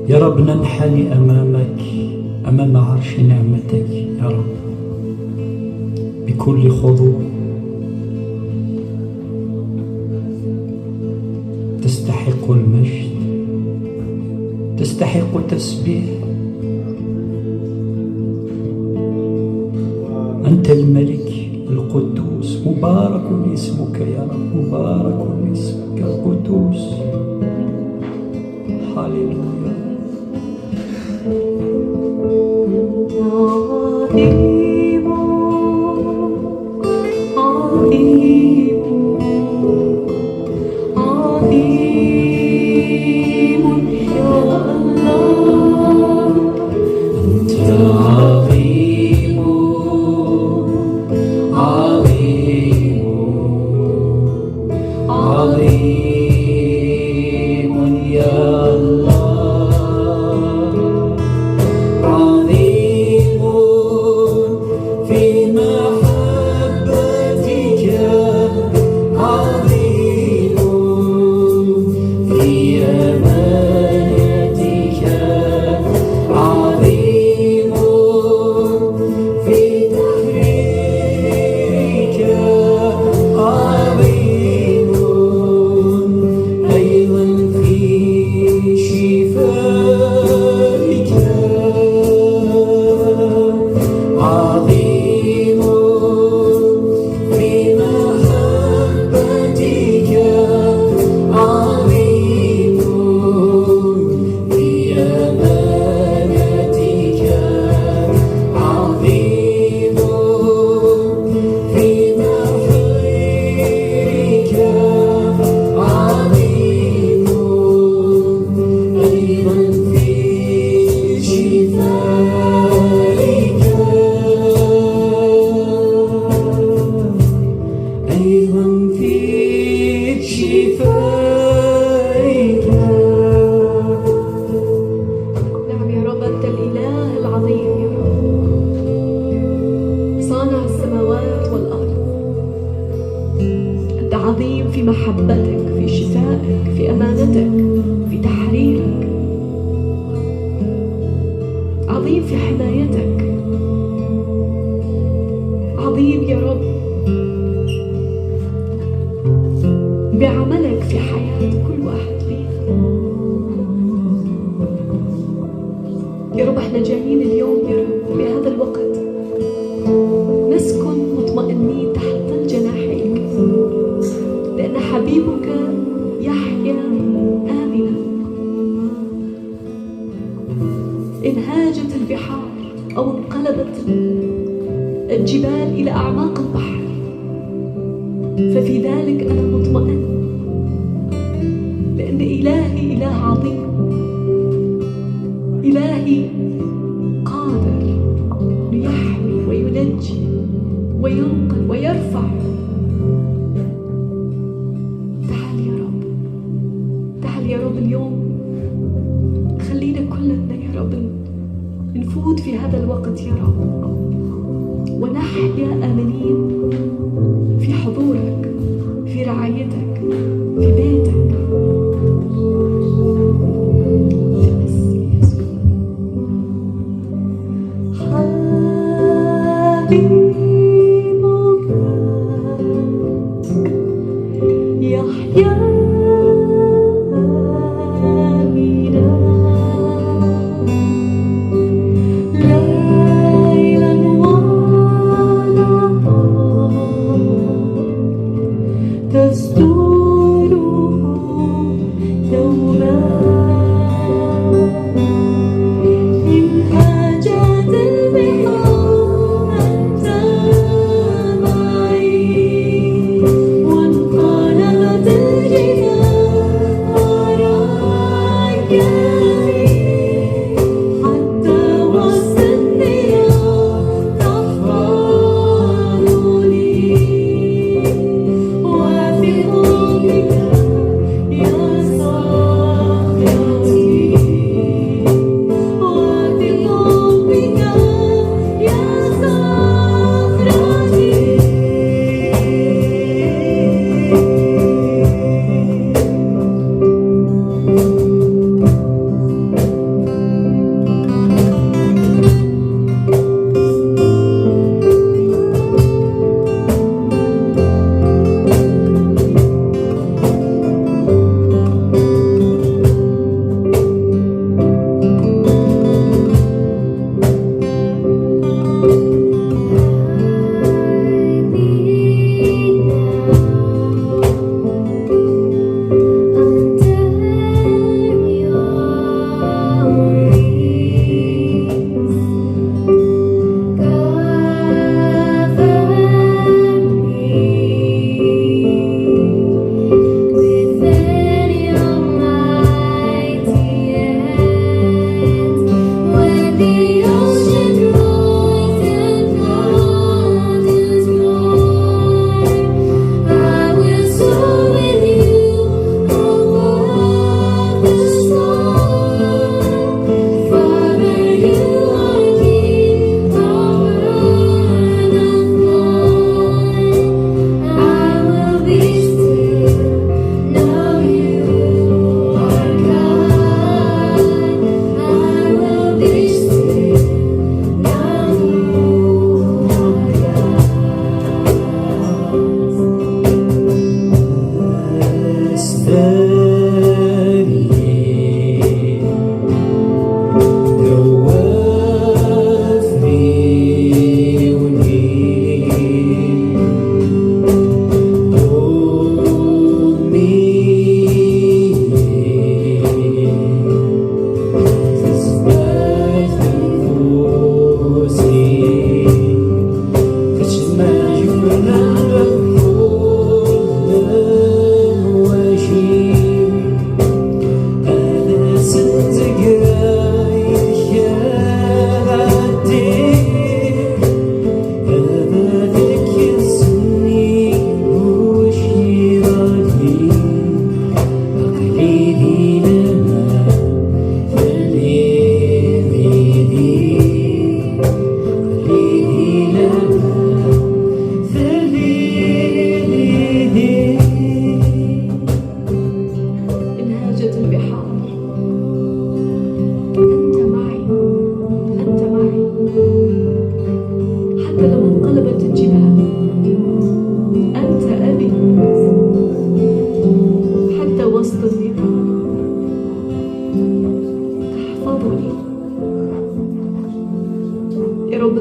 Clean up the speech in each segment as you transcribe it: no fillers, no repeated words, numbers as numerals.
يا رب ننحني أمامك، أمام عرش نعمتك يا رب بكل خضوع. تستحق المجد، تستحق التسبيح. أنت الملك القدوس، مبارك اسمك يا رب، مبارك اسمك القدوس. هاليلويا. عظيم عظيم عظيم يا الله، أنت عظيم عظيم عظيم يا الله، عظيم في محبتك، عظيم في أمانتك، عظيم في تحريرك، عظيم أيضا في شفائك، عظيم في محبتك، عظيم في أمانتك، عظيم في تحريرك، عظيم أيضا في شفائك، أيضا في شفائك. نعم يا رب، أنت الإله العظيم يا رب، صانع السماوات والأرض. أنت عظيم في محبتك، في شفائك، في أمانتك، في تحريرك، عظيم في حمايتك، عظيم يا رب بعملك في حياة كل واحد فينا. يا رب احنا جايين اليوم يا رب بهذا الوقت نسكن مطمئنين تحت جناحيك، لأن حبيبك يحيا آمنا. إن هاجت البحار أو انقلبت الجبال إلى أعماق البحر، ففي ذلك أنا مطمئن، لأن إلهي إله عظيم، إلهي قادر ليحمي وينجي وينقل ويرفع. تعال يا رب، تعال يا رب اليوم، خلينا كلنا يا رب نفوت في هذا الوقت يا رب، ونحيا آمنين في حضورك، في رعايتك، في بيتك. في اسم يسوع. حبيبك يحيا آمنا، ليلا ونهارا تستوره دوما. إن هاجت البحار أنت معي، وانقلبت الجبال وراك حتى وسط النيران تحفظني. وفي حضنك يا صاحبتي، وفي حضنك يا صاحبتي.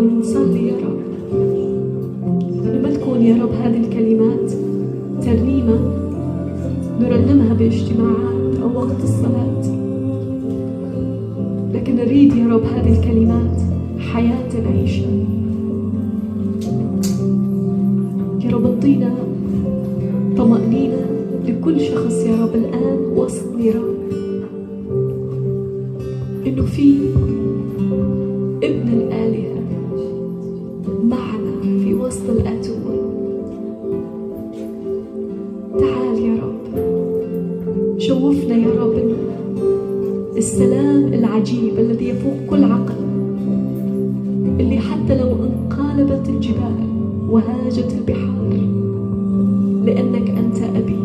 بنصلي يا رب إنه ما تكون يا رب هذه الكلمات ترنيمة نرنمها باجتماعات أو وقت الصلاة، لكن نريد يا رب هذه الكلمات حياة نعيشها. يا رب اعطينا طمأنينة لكل شخص يا رب الآن وسط نيران، إنه في ابن الآلهة معنا في وسط الآتون. تعال يا رب شوفنا يا رب السلام العجيب الذي يفوق كل عقل، اللي حتى لو انقلبت الجبال وهاجت البحار، لأنك أنت أبي